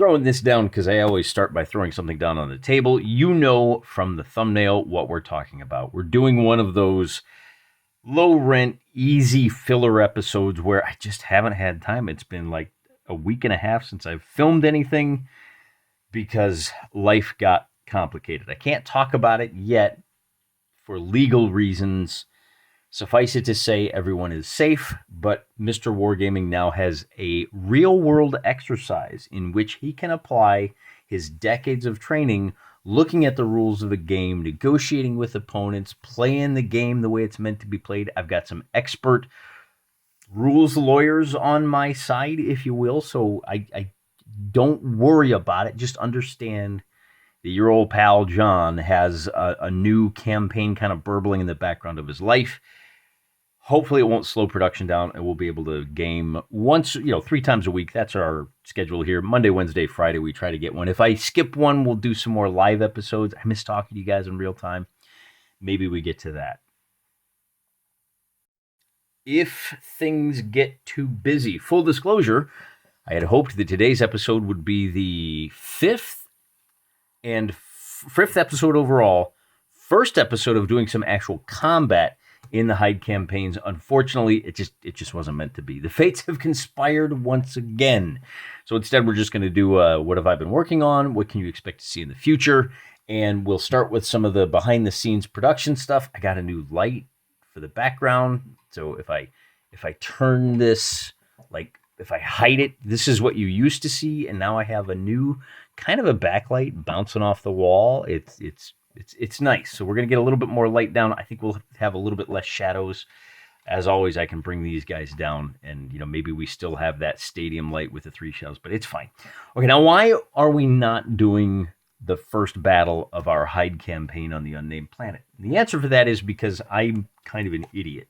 throwing this down because I always start by throwing something down on the table. You know from the thumbnail what we're talking about. We're doing one of those low rent, easy filler episodes where I just haven't had time. It's been like a week and a half since I've filmed anything because life got complicated. I can't talk about it yet for legal reasons. Suffice it to say, everyone is safe, but Mr. Wargaming now has a real-world exercise in which he can apply his decades of training, looking at the rules of the game, negotiating with opponents, playing the game the way it's meant to be played. I've got some expert rules lawyers on my side, if you will, so I don't worry about it. Just understand that your old pal John has a new campaign kind of burbling in the background of his life. Hopefully it won't slow production down and we'll be able to game once, 3 times a week. That's our schedule here. Monday, Wednesday, Friday, we try to get one. If I skip one, we'll do some more live episodes. I miss talking to you guys in real time. Maybe we get to that. If things get too busy, full disclosure, I had hoped that today's episode would be the fifth episode overall, first episode of doing some actual combat in the Hyde campaigns. Unfortunately, it just wasn't meant to be. The fates have conspired once again. So instead, we're just going to do what have I been working on? What can you expect to see in the future? And we'll start with some of the behind-the-scenes production stuff. I got a new light for the background. So if I turn this, like if I hide it, this is what you used to see. And now I have a new kind of a backlight bouncing off the wall. It's nice. So we're going to get a little bit more light down. I think we'll have a little bit less shadows. As always, I can bring these guys down and, maybe we still have that stadium light with the 3 shells, but it's fine. Okay, now why are we not doing the first battle of our Hyde campaign on the Unnamed Planet? And the answer for that is because I'm kind of an idiot.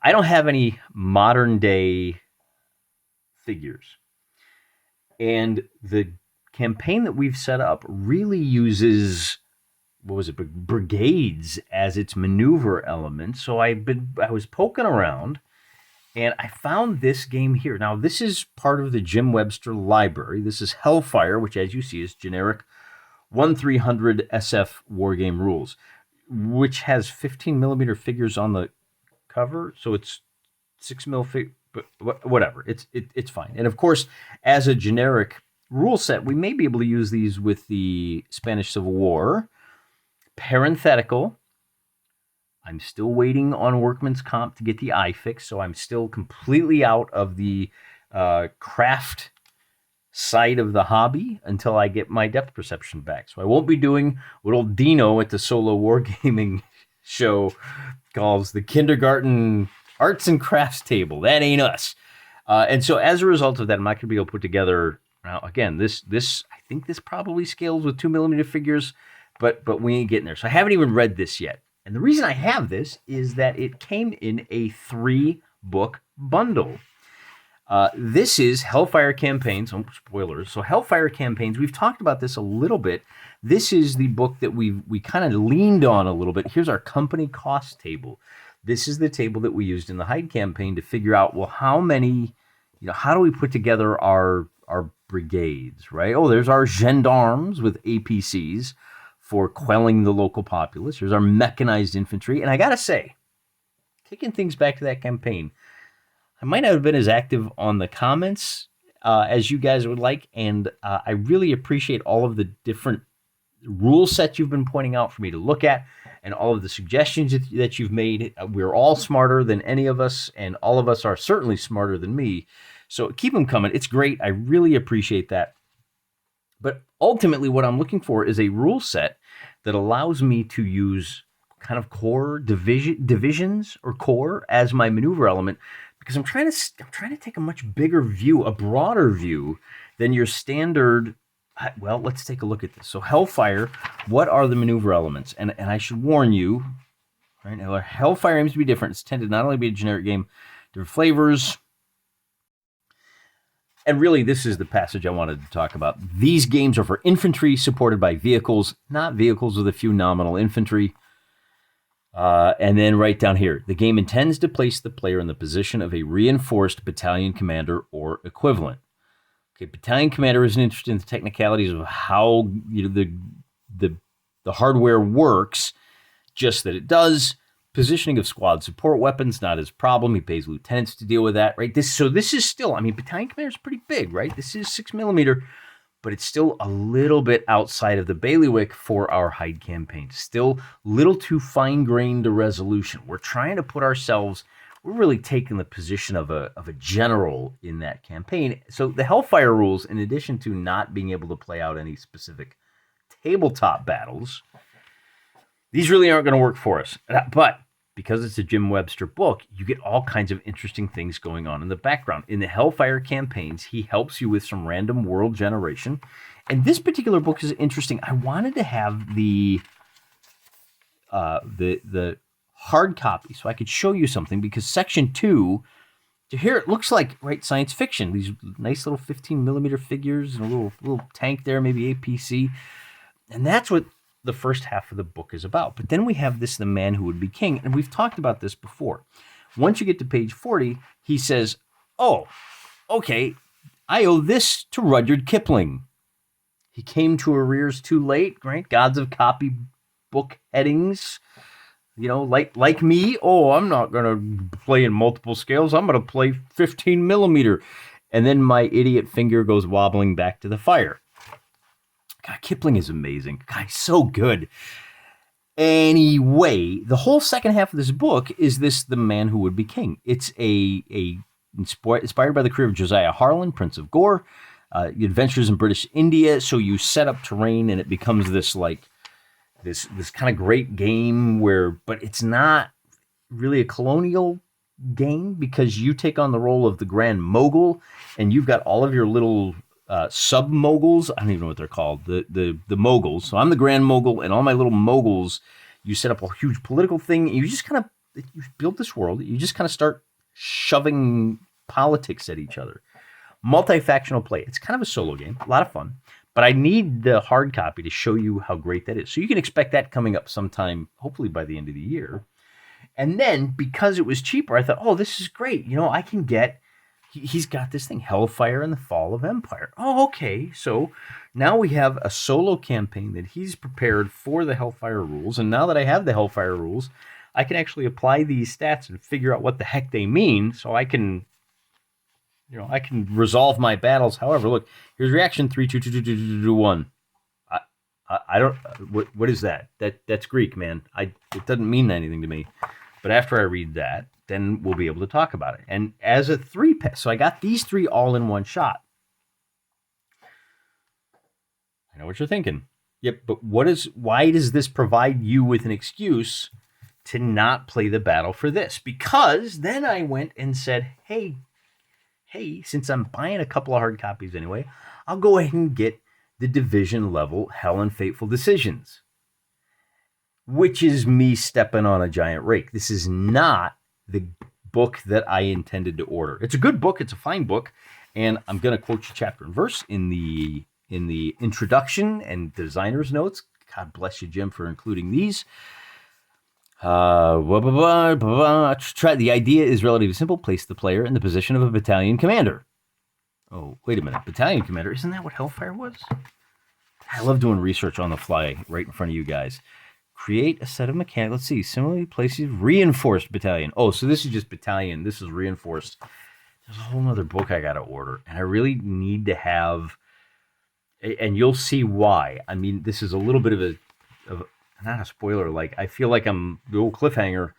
I don't have any modern day figures. And the campaign that we've set up really uses, brigades as its maneuver element. So I was poking around and I found this game here. Now, this is part of the Jim Webster library. This is Hellfire, which, as you see, is generic 1/300 SF Wargame rules, which has 15mm figures on the cover. So it's 6mm, but whatever. It's fine. And of course, as a generic rule set, we may be able to use these with the Spanish Civil War. Parenthetical, I'm still waiting on Workman's Comp to get the eye fix, so I'm still completely out of the craft side of the hobby until I get my depth perception back. So I won't be doing what old Dino at the Solo Wargaming show calls the kindergarten arts and crafts table. That ain't us. And so as a result of that, I'm not going to be able to put together. Now, again, this I think this probably scales with 2mm figures, but we ain't getting there. So I haven't even read this yet. And the reason I have this is that it came in a 3-book bundle. This is Hellfire Campaigns. Oh, spoilers. So Hellfire Campaigns, we've talked about this a little bit. This is the book that we kind of leaned on a little bit. Here's our company cost table. This is the table that we used in the Hyde campaign to figure out, well, how many, how do we put together our brigades, right? Oh, there's our gendarmes with APCs for quelling the local populace. Here's our mechanized infantry. And I got to say, kicking things back to that campaign, I might not have been as active on the comments as you guys would like. And I really appreciate all of the different rule sets you've been pointing out for me to look at and all of the suggestions that you've made. We're all smarter than any of us, and all of us are certainly smarter than me. So keep them coming. It's great. I really appreciate that. But ultimately, what I'm looking for is a rule set that allows me to use kind of core divisions or core as my maneuver element, because I'm trying to take a much bigger view, a broader view than your standard. Well, let's take a look at this. So Hellfire, what are the maneuver elements? And I should warn you, right now, Hellfire aims to be different. It's intended not only to be a generic game, different flavors. And really, this is the passage I wanted to talk about. These games are for infantry supported by vehicles, not vehicles with a few nominal infantry. And then right down here, the game intends to place the player in the position of a reinforced battalion commander or equivalent. Okay, battalion commander isn't interested in the technicalities of how the hardware works, just that it does. Positioning of squad support weapons, not his problem. He pays lieutenants to deal with that, right? So this is still, battalion commander is pretty big, right? This is 6mm, but it's still a little bit outside of the bailiwick for our Hyde campaign. Still a little too fine-grained a resolution. We're trying to put ourselves, we're really taking the position of a general in that campaign. So the Hellfire rules, in addition to not being able to play out any specific tabletop battles, these really aren't going to work for us. But because it's a Jim Webster book, you get all kinds of interesting things going on in the background. In the Hellfire campaigns, he helps you with some random world generation. And this particular book is interesting. I wanted to have the hard copy so I could show you something, because section 2, here it looks like, right, science fiction. These nice little 15mm figures and a little tank there, maybe APC. And that's what the first half of the book is about. But then we have this, the man who would be king, and we've talked about this before. Once you get to page 40, he says, oh, okay, I owe this to Rudyard Kipling. He came to arrears too late, right? Gods of copy book headings. Like me, I'm not going to play in multiple scales. I'm going to play 15mm. And then my idiot finger goes wobbling back to the fire. God, Kipling is amazing. God, he's so good. Anyway, the whole second half of this book is the man who would be king. It's inspired by the career of Josiah Harlan, Prince of Gore, adventures in British India. So you set up terrain, and it becomes this kind of great game but it's not really a colonial game, because you take on the role of the Grand Mogul, and you've got all of your little sub-moguls. I don't even know what they're called, the moguls. So I'm the Grand Mogul, and all my little moguls, you set up a huge political thing. You just kind of, you build this world. You just kind of start shoving politics at each other. Multi-factional play. It's kind of a solo game, a lot of fun. But I need the hard copy to show you how great that is. So you can expect that coming up sometime, hopefully by the end of the year. And then, because it was cheaper, I thought, oh, this is great. I can get, he's got this thing, Hellfire and the Fall of Empire. Oh, okay. So now we have a solo campaign that he's prepared for the Hellfire rules. And now that I have the Hellfire rules, I can actually apply these stats and figure out what the heck they mean, so I can resolve my battles. However, look, here's reaction 3, 2, 2, 2, 2, 2, 2, 1. I don't, what is that? That's Greek, man. It doesn't mean anything to me. But after I read that, then we'll be able to talk about it. And as a 3-pack, so I got these 3 all in one shot. I know what you're thinking. Yep, but why does this provide you with an excuse to not play the battle for this? Because then I went and said, hey, since I'm buying a couple of hard copies anyway, I'll go ahead and get the division level Hell and Fateful Decisions, which is me stepping on a giant rake. This is not the book that I intended to order. It's a good book. It's a fine book. And I'm going to quote you chapter and verse in the introduction and designer's notes. God bless you, Jim, for including these. The idea is relatively simple. Place the player in the position of a battalion commander. Oh, wait a minute. Battalion commander? Isn't that what Hellfire was? I love doing research on the fly right in front of you guys. Create a set of mechanics. Let's see. Similarly places reinforced battalion. Oh, so this is just battalion. This is reinforced. There's a whole other book I got to order. And I really need to have, and you'll see why. This is a little bit of a not a spoiler, I feel like I'm the old cliffhanger.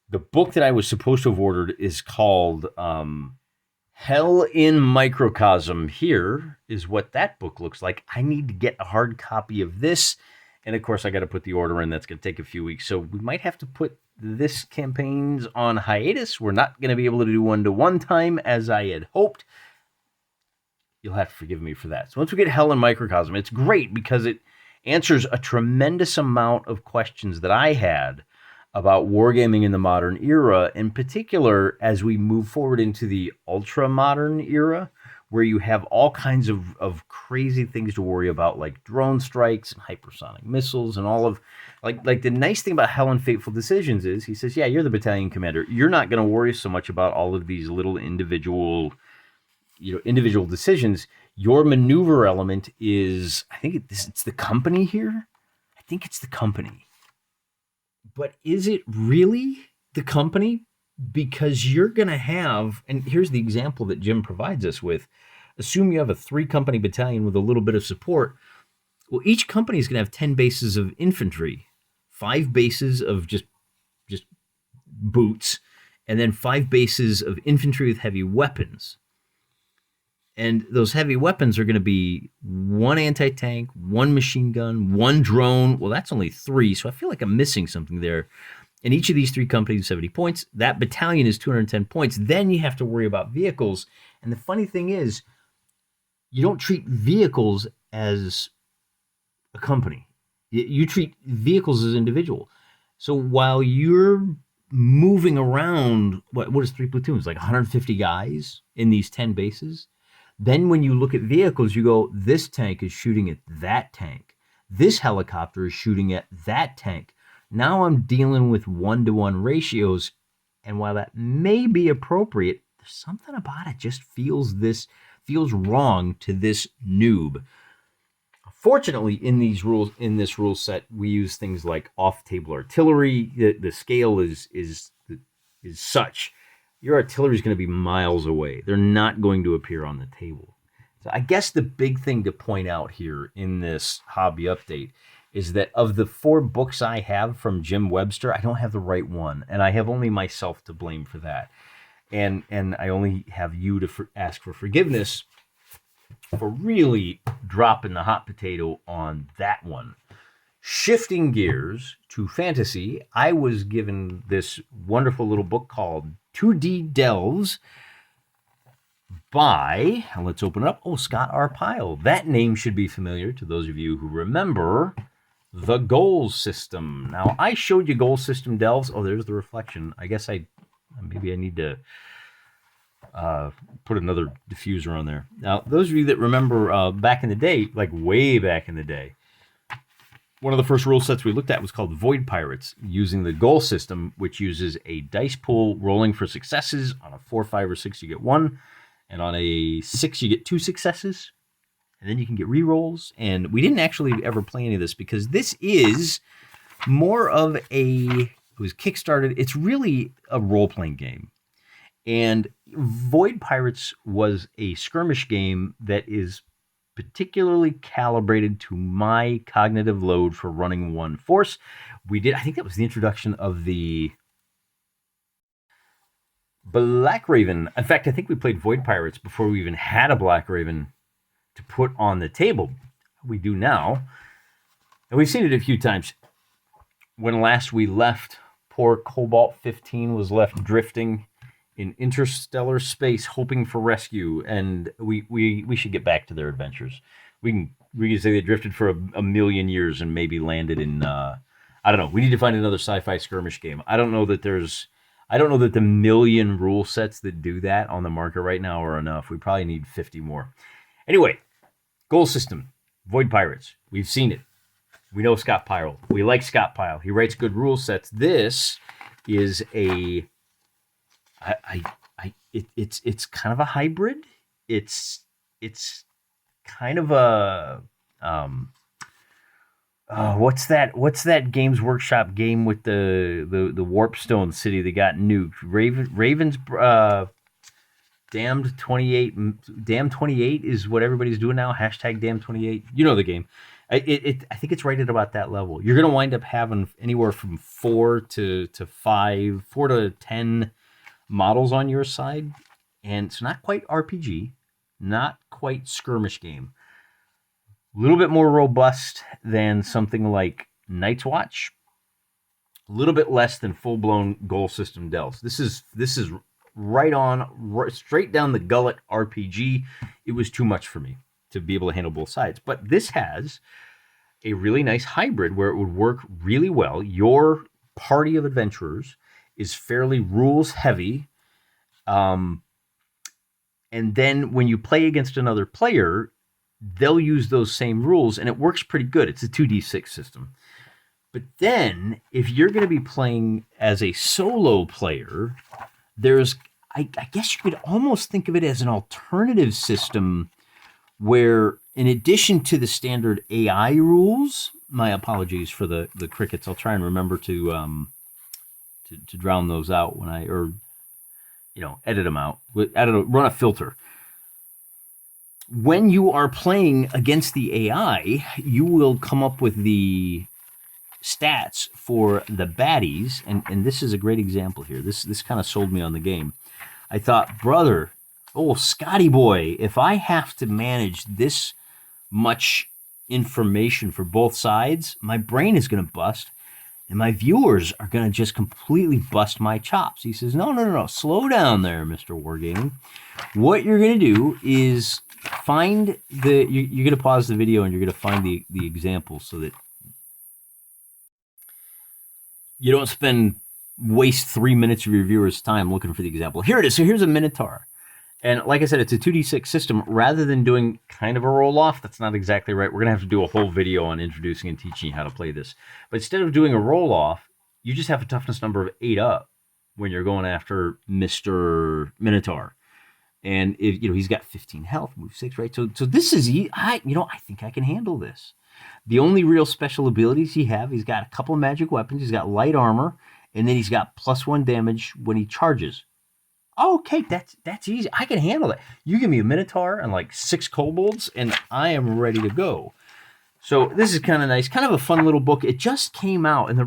The book that I was supposed to have ordered is called Hell in Microcosm. Here is what that book looks like. I need to get a hard copy of this. And of course, I got to put the order in. That's going to take a few weeks. So we might have to put this campaigns on hiatus. We're not going to be able to do one-to-one time as I had hoped. You'll have to forgive me for that. So once we get Hell in Microcosm, it's great because it answers a tremendous amount of questions that I had about wargaming in the modern era, in particular as we move forward into the ultra-modern era, where you have all kinds of crazy things to worry about, like drone strikes and hypersonic missiles and all of, like the nice thing about Hell and Fateful Decisions is, he says, yeah, you're the battalion commander. You're not going to worry so much about all of these little individual, individual decisions. Your maneuver element is, I think it's the company here. I think it's the company. But is it really the company? Because you're going to have, and here's the example that Jim provides us with. Assume you have a 3-company battalion with a little bit of support. Well, each company is going to have 10 bases of infantry, 5 bases of just boots, and then 5 bases of infantry with heavy weapons. And those heavy weapons are going to be 1 anti-tank, 1 machine gun, 1 drone. Well, that's only 3, so I feel like I'm missing something there. And each of these 3 companies is 70 points. That battalion is 210 points. Then you have to worry about vehicles. And the funny thing is, you don't treat vehicles as a company. You treat vehicles as individual. So while you're moving around, what is 3 platoons? Like 150 guys in these 10 bases. Then when you look at vehicles, you go, this tank is shooting at that tank. This helicopter is shooting at that tank. Now I'm dealing with 1-to-1 ratios. And while that may be appropriate, there's something about it just feels wrong to this noob. Fortunately, in this rule set, we use things like off-table artillery. The scale is such. Your artillery is going to be miles away. They're not going to appear on the table. So I guess the big thing to point out here in this hobby update is that of the 4 books I have from Jim Webster, I don't have the right one, and I have only myself to blame for that. And I only have you to ask for forgiveness for really dropping the hot potato on that one. Shifting gears to fantasy, I was given this wonderful little book called 2D Delves by, let's open it up, Scott R. Pyle. That name should be familiar to those of you who remember the Goals System. Now, I showed you Goal System Delves. Oh, there's the reflection. I guess maybe I need to put another diffuser on there. Now, those of you that remember back in the day, like way back in the day, one of the first rule sets we looked at was called Void Pirates, using the goal system, which uses a dice pool rolling for successes. On a 4, 5, or 6, you get 1. And on a 6, you get 2 successes. And then you can get rerolls. And we didn't actually ever play any of this because this is more of it was kickstarted. It's really a role-playing game. And Void Pirates was a skirmish game that is particularly calibrated to my cognitive load for running one force. I think that was the introduction of the Black Raven. In fact, I think we played Void Pirates before we even had a Black Raven to put on the table. We do now. And we've seen it a few times. When last we left, poor Cobalt 15 was left drifting in interstellar space, hoping for rescue, and we should get back to their adventures. We can say they drifted for a million years and maybe landed in I don't know. We need to find another sci-fi skirmish game. I don't know that the million rule sets that do that on the market right now are enough. We probably need 50 more. Anyway, goal system, Void Pirates. We've seen it. We know Scott Pyle. We like Scott Pyle. He writes good rule sets. This is it's kind of a hybrid. It's kind of a what's that Games Workshop game with the Warpstone city that got nuked? Raven's Damned 28. Damn 28 is what everybody's doing now. Hashtag Damn 28. You know the game. I think it's right at about that level. You're going to wind up having anywhere from 4 to 10 models on your side, and it's not quite RPG, not quite skirmish game. A little bit more robust than something like Night's Watch. A little bit less than full-blown goal system delves. This is straight down the gullet RPG. It was too much for me to be able to handle both sides. But this has a really nice hybrid where it would work really well. Your party of adventurers is fairly rules heavy. And then when you play against another player, they'll use those same rules, and it works pretty good. It's a 2d6 system. But then, if you're going to be playing as a solo player, there's I guess you could almost think of it as an alternative system where, in addition to the standard AI rules, my apologies for the crickets. I'll try and remember to drown those out when edit them out. Run a filter. When you are playing against the AI, you will come up with the stats for the baddies, and this is a great example here. This kind of sold me on the game. I thought, brother, Scotty boy, if I have to manage this much information for both sides, my brain is going to bust, and my viewers are going to just completely bust my chops. He says, no, slow down there, Mr. Wargaming. What you're going to do is find you're going to pause the video and you're going to find the example so that you don't waste 3 minutes of your viewers' time looking for the example. Here it is. So here's a Minotaur. And like I said, it's a 2d6 system. Rather than doing kind of a roll-off, that's not exactly right. We're going to have to do a whole video on introducing and teaching you how to play this. But instead of doing a roll-off, you just have a toughness number of 8 up when you're going after Mr. Minotaur. And he's got 15 health, move 6, right? So this is I think I can handle this. The only real special abilities he's got a couple of magic weapons. He's got light armor, and then he's got +1 damage when he charges. Okay, that's easy. I can handle that. You give me a Minotaur and like 6 kobolds, and I am ready to go. So this is kind of nice, kind of a fun little book. It just came out, and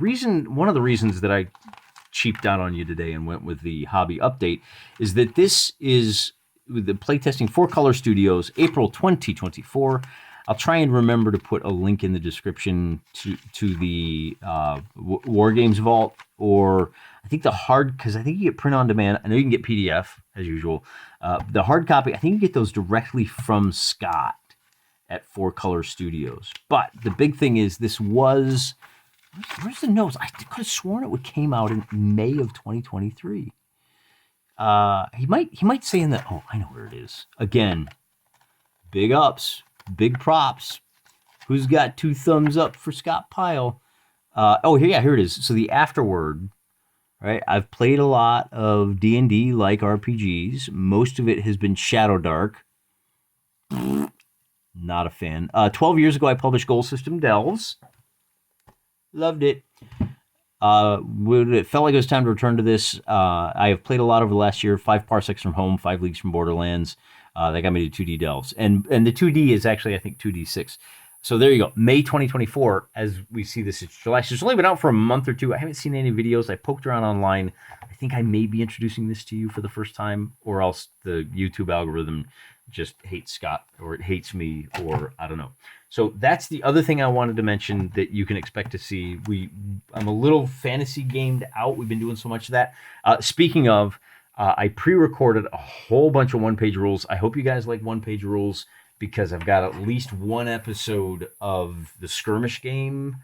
one of the reasons that I cheaped out on you today and went with the hobby update is that this is with the playtesting 4Color Studios, April 2024. I'll try and remember to put a link in the description to the War Games Vault, or I think because I think you get print on demand. I know you can get PDF as usual. The hard copy, I think you get those directly from Scott at 4Color Studios. But the big thing is where's the notes? I could have sworn it came out in May of 2023. He might say in the, I know where it is. Again, big ups, big props. Who's got 2 thumbs up for Scott Pyle? Here it is. So the afterword, right? I've played a lot of D&D like RPGs. Most of it has been Shadow Dark. Not a fan. 12 years ago, I published Goal System Delves. Loved it. When it felt like it was time to return to this, I have played a lot over the last year. 5 parsecs from home, 5 leagues from Borderlands. That got me to 2D Delves. And the 2D is actually, I think, 2D6. So there you go. May 2024, as we see this, it's July. So it's only been out for a month or two. I haven't seen any videos. I poked around online. I think I may be introducing this to you for the first time, or else the YouTube algorithm just hates Scott, or it hates me, or I don't know. So that's the other thing I wanted to mention that you can expect to see. I'm a little fantasy gamed out. We've been doing so much of that. Speaking of, I pre-recorded a whole bunch of one-page rules. I hope you guys like one-page rules, because I've got at least one episode of the skirmish game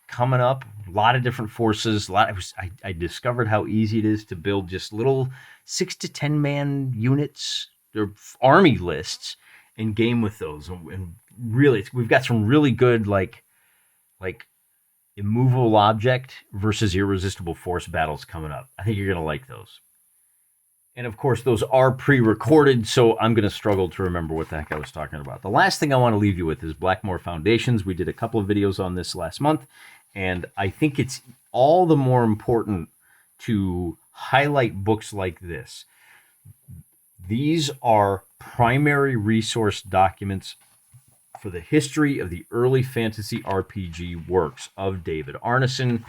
coming up. A lot of different forces. I discovered how easy it is to build just little 6 to 10 man units or army lists and game with those. And really, we've got some really good like immovable object versus irresistible force battles coming up. I think you're gonna like those. And of course, those are pre-recorded, so I'm going to struggle to remember what the heck I was talking about. The last thing I want to leave you with is Blackmore Foundations. We did a couple of videos on this last month, and I think it's all the more important to highlight books like this. These are primary resource documents for the history of the early fantasy RPG works of David Arneson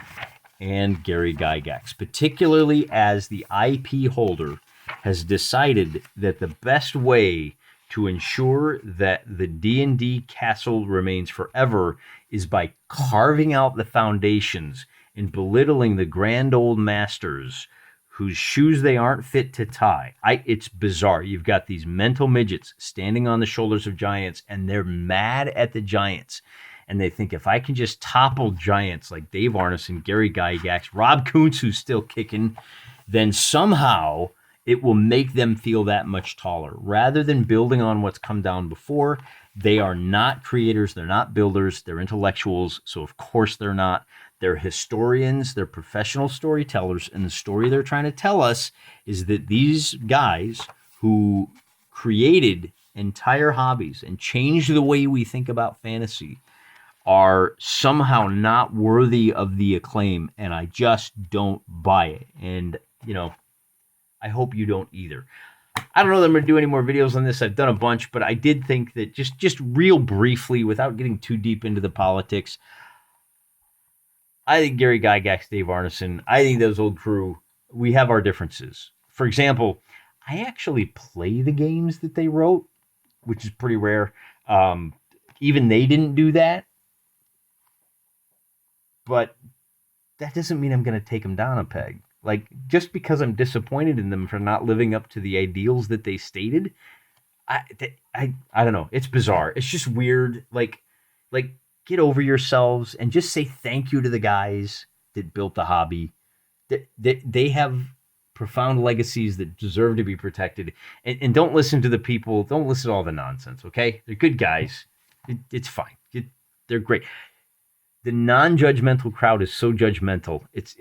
and Gary Gygax, particularly as the IP holder has decided that the best way to ensure that the D&D castle remains forever is by carving out the foundations and belittling the grand old masters whose shoes they aren't fit to tie. It's bizarre. You've got these mental midgets standing on the shoulders of giants, and they're mad at the giants. And they think, if I can just topple giants like Dave Arneson, Gary Gygax, Rob Kuntz, who's still kicking, then somehow it will make them feel that much taller. Rather than building on what's come down before, they are not creators, they're not builders, they're intellectuals, so of course they're not. They're historians, they're professional storytellers, and the story they're trying to tell us is that these guys who created entire hobbies and changed the way we think about fantasy are somehow not worthy of the acclaim, and I just don't buy it. And, I hope you don't either. I don't know that I'm going to do any more videos on this. I've done a bunch, but I did think that just real briefly, without getting too deep into the politics, I think Gary Gygax, Dave Arneson, I think those old crew, we have our differences. For example, I actually play the games that they wrote, which is pretty rare. Even they didn't do that. But that doesn't mean I'm going to take them down a peg. Like, just because I'm disappointed in them for not living up to the ideals that they stated, I don't know. It's bizarre. It's just weird. Like get over yourselves and just say thank you to the guys that built the hobby. They have profound legacies that deserve to be protected. And don't listen to the people. Don't listen to all the nonsense, okay? They're good guys. It's fine. They're great. The non-judgmental crowd is so judgmental. It's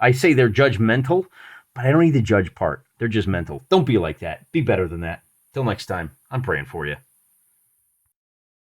I say they're judgmental, but I don't need the judge part. They're just mental. Don't be like that. Be better than that. Till next time, I'm praying for you.